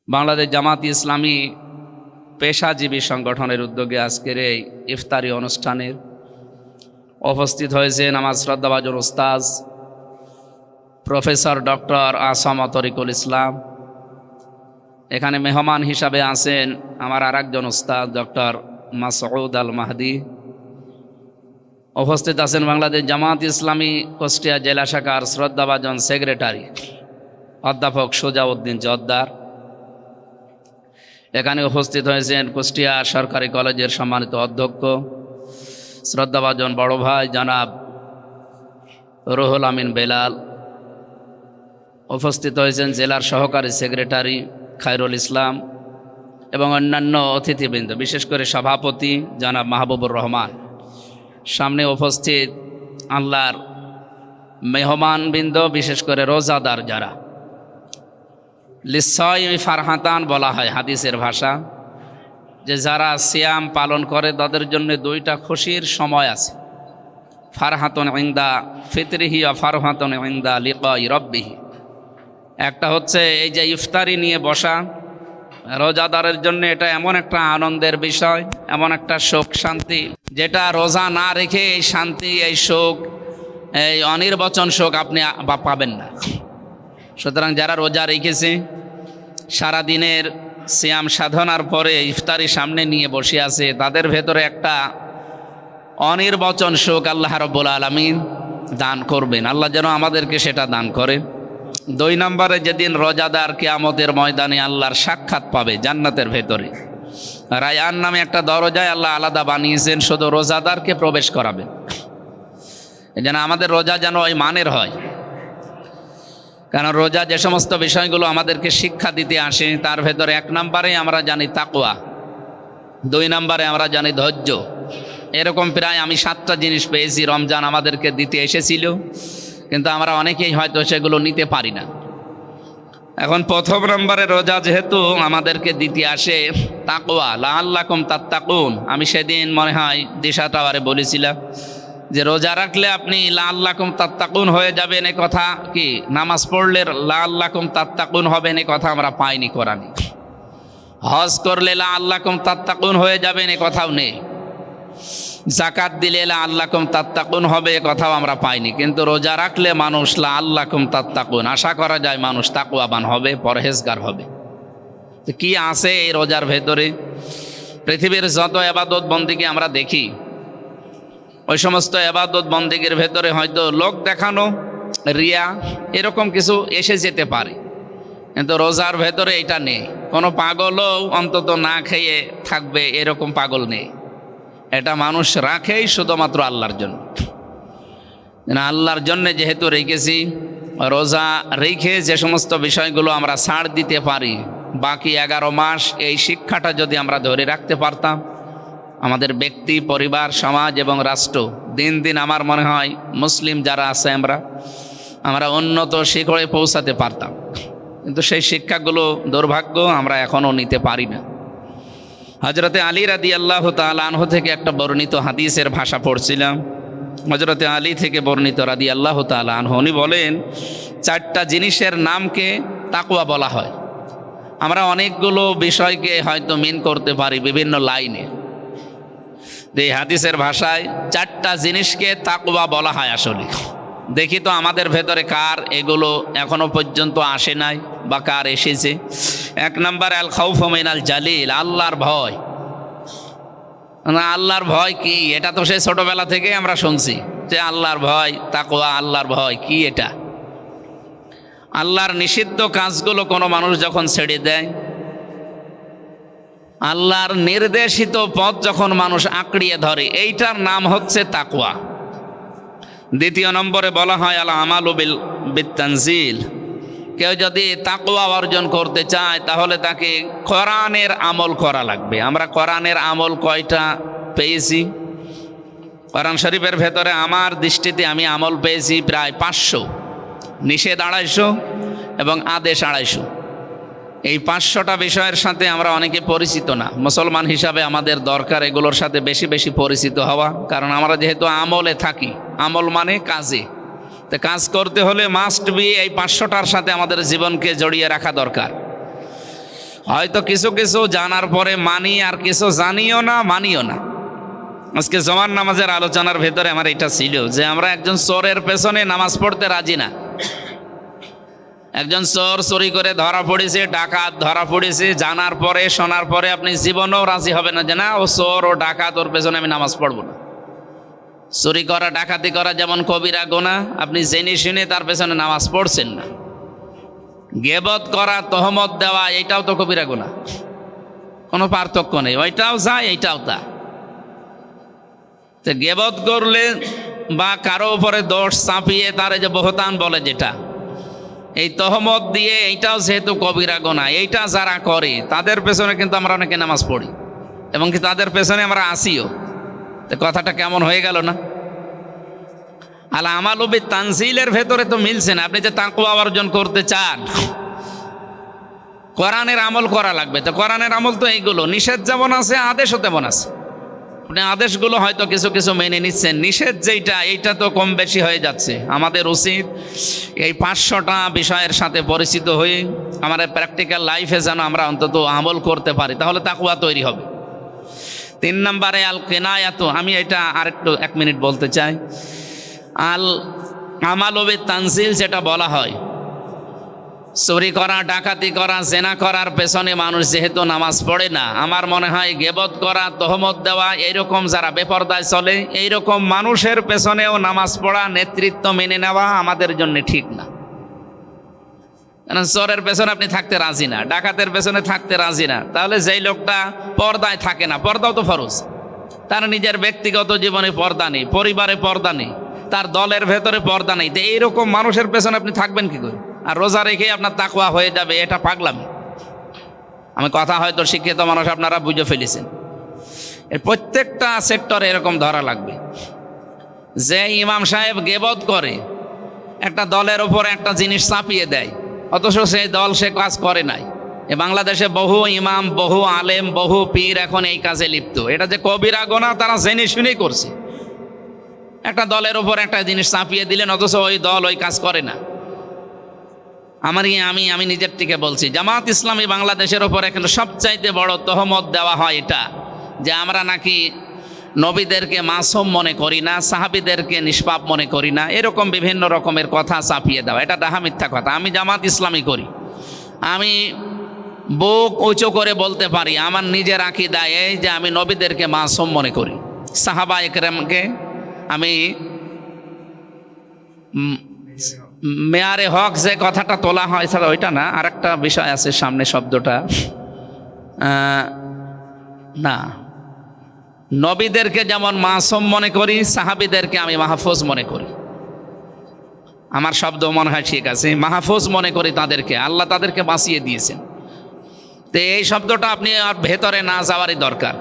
বাংলাদেশ জামাত ইসলামী পেশাজীবী সংগঠনের উদ্যোগে আজকের এই ইফতারি অনুষ্ঠানের উপস্থিত হয়েছেন আমার শ্রদ্ধাভাজন উস্তাজ প্রফেসর ডক্টর আসাম তরিকুল ইসলাম। এখানে মেহমান হিসাবে আছেন আমার আরেকজন উস্তাদ ডক্টর মাসউদ আল মাহদি। উপস্থিত আছেন বাংলাদেশ জামাত ইসলামী কুষ্টিয়া জেলা শাখার শ্রদ্ধাভাজন সেক্রেটারি অধ্যাপক সুজাউদ্দিন জোদ্দার। এখানে উপস্থিত হয়েছেন কুষ্টিয়া সরকারি কলেজের সম্মানিত অধ্যক্ষ শ্রদ্ধাভাজন বড় ভাই জনাব রুহুল আমিন বেলাল। উপস্থিত হয়েছেন জেলার সহকারী সেক্রেটারি খায়রুল ইসলাম এবং অন্যান্য অতিথিবৃন্দ, বিশেষ করে সভাপতি জনাব মাহবুবুর রহমান। সামনে উপস্থিত আল্লাহর মেহমানবৃন্দ, বিশেষ করে রোজাদার যারা, লিসাইমি ফারহাতান বলা হয় হাদিসের ভাষা, যে যারা সিয়াম পালন করে তাদের জন্য দুইটা খুশির সময় আছে, ফারহাতুন ইনদা ফিতরিহি ওয়া ফারহাতুন ইনদা লিকাই রাব্বিহি। একটা হচ্ছে এই যে ইফতারি নিয়ে বসা, রোজাদারের জন্য এটা এমন একটা আনন্দের বিষয়, এমন একটা সুখ শান্তি, যেটা রোজা না রেখে এই শান্তি, এই সুখ, এই অনির্বচন সুখ আপনি পাবেন না। সুতরাং যারা রোজা রেখেছে, সারাদিনের সিয়াম সাধনার পরে ইফতারি সামনে নিয়ে বসে আছে, তাদের ভেতরে একটা অনির্বচন সুখ আল্লাহ রাব্বুল আলামিন দান করবেন। আল্লাহ যেন আমাদেরকে সেটা দান করে। 2 নম্বরে যেদিন রোজাদার কিয়ামতের ময়দানে আল্লাহর সাক্ষাৎ পাবে জান্নাতের ভেতরে, রায়ান নামে একটা দরজায় আল্লাহ আলাদা বানিয়েছেন, শুধু রোজাদারকে প্রবেশ করাবেন। এই যেন আমাদের রোজা যেন ওই মানের হয়, কারণ রোজা যে সমস্ত বিষয়গুলো আমাদেরকে শিক্ষা দিতে আসে, তার ভেতরে 1 নম্বরে আমরা জানি তাকওয়া, 2 নম্বরে আমরা জানি ধৈর্য। এরকম প্রায় আমি 7টা জিনিস পেয়েছি রমজান আমাদেরকে দিতে এসেছিল, কিন্তু আমরা অনেকেই হয়তো সেগুলো নিতে পারি না। এখন 1ম নম্বরে রোজা যেহেতু আমাদেরকে দিতে আসে তাকওয়া, লাআল্লাকুম তাত্তাকুন। আমি সেদিন মনে হয় দিশা টাওয়ারে বলেছিলাম যে রোজা রাখলে আপনি লাআল্লাকুম তাত্তাকুন হয়ে যাবেন, এ কথা কি নামাজ পড়লে লাআল্লাকুম তাত্তাকুন হবেন, এ কথা আমরা পাইনি কোরআনে। হজ করলে লাআল্লাকুম তাত্তাকুন হয়ে যাবেন, এ কথাও নেই। যাকাত দিলে লাআল্লাকুম তাত্তাকুন হবে, এ কথাও আমরা পাইনি। কিন্তু রোজা রাখলে মানুষ লাআল্লাকুম তাত্তাকুন, আশা করা যায় মানুষ তাকওয়াবান হবে, পরহেজগার হবে। তো কি আছে এই রোজার ভেতরে? পৃথিবীর যত ইবাদত বন্দেগী আমরা দেখি, ওই সমস্ত ইবাদত বন্দেগীর ভেতরে হয়তো লোক দেখানো, রিয়া, এরকম কিছু এসে যেতে পারে, কিন্তু রোজার ভেতরে এটা নেই। কোনো পাগলও অন্তত না খেয়ে থাকবে এরকম পাগল নেই। এটা মানুষ রাখেই শুধুমাত্র আল্লাহর জন্য। আল্লাহর জন্য যেহেতু রেখেছি, রোজা রেখে যে সমস্ত বিষয়গুলো আমরা ছাড় দিতে পারি, বাকি 11 মাস এই শিক্ষাটা যদি আমরা ধরে রাখতে পারতাম, আমাদের ব্যক্তি, পরিবার, সমাজ এবং রাষ্ট্র দিন দিন আমার মনে হয় মুসলিম যারা আছে আমরা উন্নত শিখরে পৌঁছাতে পারতাম। কিন্তু সেই শিক্ষাগুলো দুর্ভাগ্য আমরা এখনও নিতে পারি না। হযরতে আলী রাদিয়াল্লাহু তাআলা আনহু থেকে একটা বর্ণিত হাদিসের ভাষা পড়ছিলাম। হযরতে আলী থেকে বর্ণিত রাদিয়াল্লাহু তাআলা আনহু, উনি বলেন 4টা জিনিসের নামকে তাকওয়া বলা হয়। আমরা অনেকগুলো বিষয়কে হয়তো মিন করতে পারি বিভিন্ন লাইনে। এই হাদিসের ভাষায় 4টা জিনিসকে তাকওয়া বলা হয়। আসলে দেখি তো আমাদের ভেতরে কার এগুলো এখনো পর্যন্ত আসে নাই বা কার এসেছে। 1 নম্বর আল খাউফু মিনাল জালিল, আল্লাহর ভয়। আল্লাহর ভয় কি? এটা তো সেই ছোটবেলা থেকে আমরা শুনছি যে আল্লাহর ভয়, তাকওয়া, আল্লাহর ভয় কি এটা? আল্লাহর নিষিদ্ধ কাজগুলো কোনো মানুষ যখন ছেড়ে দেয়, আল্লাহর নির্দেশিত পথ যখন মানুষ আঁকড়িয়ে ধরে, এইটার নাম হচ্ছে তাকওয়া। 2 নম্বরে বলা হয় আল আমালু বিত্তানজিল। কেউ যদি তাকওয়া অর্জন করতে চায় তাহলে তাকে কোরআনের আমল করা লাগবে। আমরা কোরআনের আমল কয়টা পেয়েছি? কোরআন শরীফের ভেতরে আমার দৃষ্টিতে আমি আমল পেয়েছি প্রায় 500, নিষেধ 250 এবং আদেশ 250। এই 500টা বিষয়ের সাথে আমরা অনেকে পরিচিত না। মুসলমান হিসাবে আমাদের দরকার এগুলোর সাথে বেশি বেশি পরিচিত হওয়া, কারণ আমরা যেহেতু আমলে থাকি, আমল মানে কাজে, তো কাজ করতে হলে মাস্ট বি এই 500টার সাথে আমাদের জীবনকে জড়িয়ে রাখা দরকার। হয়তো কিছু কিছু জানার পরে মানি, আর কিছু জানিও না, মানিও না। আজকে জমার নামাজের আলোচনার ভেতরে আমার এটা ছিল যে আমরা একজন চোরের পেছনে নামাজ পড়তে রাজি না। একজন চোর চুরি করে ধরা পড়েছে, ডাকাত ধরা পড়েছে, জানার পরে শোনার পরে আপনি জীবনেও রাজি হবে না যে না ও চোর ও ডাকাত, ওর পেছনে আমি নামাজ পড়বো না। চুরি করা ডাকাতি করা যেমন কবিরা গুনাহ, আপনি জেনে শুনে তার পেছনে নামাজ পড়ছেন না। গীবত করা, তহমত দেওয়া, এইটাও তো কবিরা গুনাহ, কোনো পার্থক্য নেই, ওইটাও যা এইটাও তা। তো গীবত করলে বা কারো উপরে দোষ চাপিয়ে তার যে বহতান বলে যেটা, এই তহমত দিয়ে এইটাও যেহেতু কবিরা গুনাহ, এইটা যারা করে তাদের পেছনে কিন্তু আমরা অনেকে নামাজ পড়ি এবং কি তাদের পেছনে আমরা আসিও। তো কথাটা কেমন হয়ে গেল না? আল আমালু বিত-তানজিলের ভেতরে তো মিলছে না। আপনি যে তাকওয়া অর্জন করতে চান, কোরআনের আমল করা লাগবে। তো কোরআনের আমল তো এইগুলো, নিষেধ যেমন আছে আদেশও তেমন আছে। আপনি আদেশগুলো হয়তো কিছু কিছু মেনে নিচ্ছেন, নিষেধ যেইটা এইটা তো কম বেশি হয়ে যাচ্ছে। আমাদের উচিত এই 500টা বিষয়ের সাথে পরিচিত হয়ে আমাদের প্র্যাকটিক্যাল লাইফে যেন আমরা অন্তত আমল করতে পারি, তাহলে তাকওয়া তৈরি হবে। 3 নম্বরে আল কিনায়াত, আমি এটা আরেকটু 1 মিনিট বলতে চাই। আল আমালু বিত-তানজিল যেটা বলা হয়, চুরি করা, ডাকাতি করা, জেনা করার পেছনে মানুষ যেহেতু নামাজ পড়ে না, আমার মনে হয় গীবত করা, তহমত দেওয়া, এইরকম যারা বেপরদায় চলে, এইরকম মানুষের পেছনেও নামাজ পড়া, নেতৃত্ব মেনে নেওয়া আমাদের জন্য ঠিক না। কারণ চোরের পেছনে আপনি থাকতে রাজি না, ডাকাতের পেছনে থাকতে রাজি না, তাহলে যেই লোকটা পর্দায় থাকে না, পর্দাও তো ফরজ, তার নিজের ব্যক্তিগত জীবনে পর্দা নেই, পরিবারে পর্দা নেই, তার দলের ভেতরে পর্দা নেই, তো এইরকম মানুষের পেছনে আপনি থাকবেন কি করে? আর রোজা রেখে আপনার তাকওয়া হয়ে যাবে, এটা পাগলামি। আমি কথা হয়তো শিক্ষিত মানুষ আপনারা বুঝে ফেলেছেন। এর প্রত্যেকটা সেক্টরে এরকম ধরা লাগবে যে ইমাম সাহেব গীবত করে, একটা দলের ওপর একটা জিনিস চাপিয়ে দেয়, অথচ সেই দল সে কাজ করে নাই। এ বাংলাদেশে বহু ইমাম, বহু আলেম, বহু পীর এখন এই কাজে লিপ্ত। এটা যে কবিরা গুনাহ তারা জেনে শুনেই করছে। একটা দলের ওপর একটা জিনিস চাপিয়ে দিলেন, অথচ ওই দল ওই কাজ করে না। আমি নিজের থেকে বলছি, জামাত ইসলামী বাংলাদেশের ওপর এখন সবচাইতে বড় তহমত দেওয়া হয় এটা, যে আমরা নাকি নবীদেরকে মাসুম মনে করি না, সাহাবীদেরকে নিষ্পাপ মনে করি না, এরকম বিভিন্ন রকমের কথা চাপিয়ে দেওয়া, এটা ডাহা মিথ্যা কথা। আমি জামাত ইসলামী করি, আমি বুক উঁচু করে বলতে পারি আমার নিজের আকীদা এই যে আমি নবীদেরকে মাসুম মনে করি, সাহাবা একরামকে আমি মেয়ারে হক যে কথাটা তোলা হয়, স্যার ওইটা না, আরেকটা বিষয় আছে সামনে শব্দটা, না, নবীদেরকে যেমন মাসুম মনে করি, সাহাবীদেরকে আমি মাহফুজ মনে করি। আমার শব্দ মনে হয় ঠিক আছে, মাহফুজ মনে করি তাদেরকে, আল্লাহ তাদেরকে বাঁচিয়ে দিয়েছেন। তো এই শব্দটা আপনি আর ভেতরে না যাওয়ারই দরকার।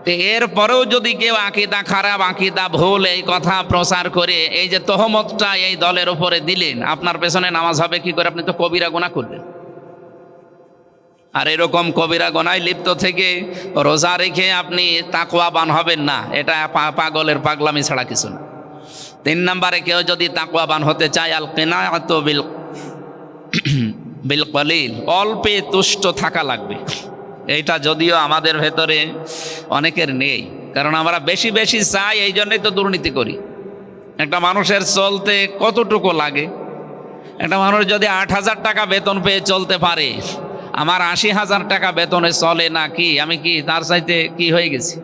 তো এরপরেও যদি কেউ আকীদা খারাপ, আকীদা ভুল এই কথা প্রচার করে এই যে তহমতটা এই দলের উপরে দিলেন, আপনার পেছনে নামাজ হবে কি করে? আপনি তো কবিরা গুনাহ করলেন। আর এরকম কবিরা গুনায় লিপ্ত থেকে রোজা রেখে আপনি তাকওয়াবান হবেন না, এটা পাগলের পাগলামি ছাড়া কিছু না। 3 নম্বরে কেউ যদি তাকওয়াবান হতে চায়, আল কিনায়াতু বিল কলিল, অল্পে তুষ্ট থাকা লাগবে। এইটা যদিও আমাদের ভেতরে অনেকের নেই, কারণ আমরা বেশি বেশি চাই, এই জন্যই তো দুর্নীতি করি। একটা মানুষের চলতে কতটুকু লাগে? একটা মানুষ যদি 8,000 টাকা বেতন পেয়ে চলতে পারে, আমার 80,000 টাকা বেতনে চলে না, কি আমি কি তার চাইতে কি হয়ে গেছি?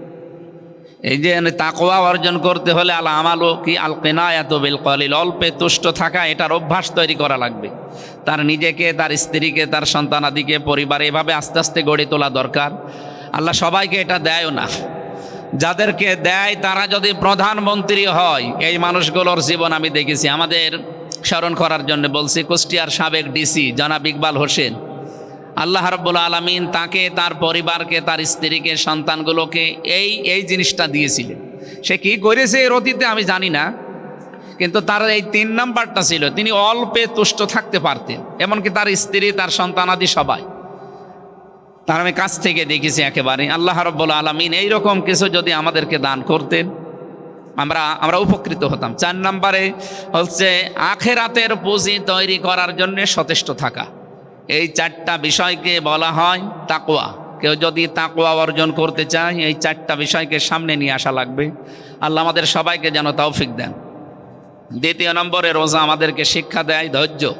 এই যে তাকওয়া অর্জন করতে হলে আল আমালু কি আল কিনায়াতু বিল কলিল, অল্পে তুষ্ট থাকা, এটার অভ্যাস তৈরি করা লাগবে। তার নিজেকে, তার স্ত্রীকে, তার সন্তানাদিকে, পরিবারে এভাবে আস্তে আস্তে গড়ে তোলা দরকার। আল্লাহ সবাইকে এটা দেয়ও না, যাদেরকে দেয় তারা যদি প্রধানমন্ত্রী হয়, এই মানুষগুলোর জীবন আমি দেখেছি। আমাদের স্মরণ করার জন্য বলছি, কুষ্টিয়ার সাবেক ডিসি জনাব ইকবাল হোসেন, আল্লাহ রাব্বুল আলামিন তাকে, তার পরিবারকে, তার স্ত্রীকে, সন্তানগুলোকে এই জিনিসটা দিয়েছিলেন। সে কি করেছে এর অতীতে আমি জানি না, কিন্তু তার এই 3 নাম্বারটা ছিল, তিনি অল্পে তুষ্ট থাকতে পারতেন, এমনকি তার স্ত্রী, তার সন্তানাদি সবাই। তার আমি কাছ থেকে দেখেছি একেবারে। আল্লাহ রাব্বুল আলামিন এইরকম কিছু যদি আমাদেরকে দান করতেন, আমরা উপকৃত হতাম। 4 নম্বরে হচ্ছে আখেরাতের পুঁজি তৈরি করার জন্য সচেষ্ট থাকা। এই চারটা বিষয়কে বলা হয় তাকওয়া। কেউ যদি তাকওয়া অর্জন করতে চায় এই চারটা বিষয়কে সামনে নিয়ে আসা লাগবে। আল্লাহ আমাদের সবাইকে যেন তৌফিক দেন। দ্বিতীয় নম্বরে রোজা আমাদেরকে শিক্ষা দেয় ধৈর্য।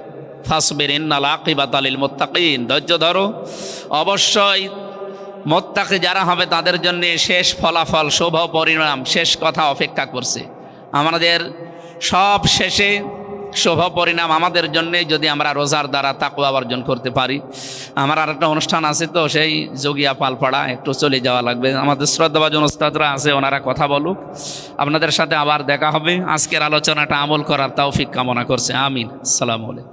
ফাসবির ইন্নাল আকিবাতা লিল মুত্তাকিন, ধৈর্য ধরো, অবশ্যই মুত্তাকি যারা হবে তাদের জন্য শেষ ফলাফল, শুভ পরিণাম, শেষ কথা অপেক্ষা করছে। আমাদের সব শেষে শুভ পরিণাম আমাদের জন্যে যদি আমরা রোজার দ্বারা তাকওয়া অর্জন করতে পারি। আমার আর একটা অনুষ্ঠান আছে, তো সেই যোগিয়া পালপাড়া একটু চলে যাওয়া লাগবে। আমাদের শ্রদ্ধাভাজন ওস্তাদরা আছে, ওনারা কথা বলুক, আপনাদের সাথে আবার দেখা হবে। আজকের আলোচনাটা আমল করার তৌফিক কামনা করছে। আমিন। আসসালামু আলাইকুম।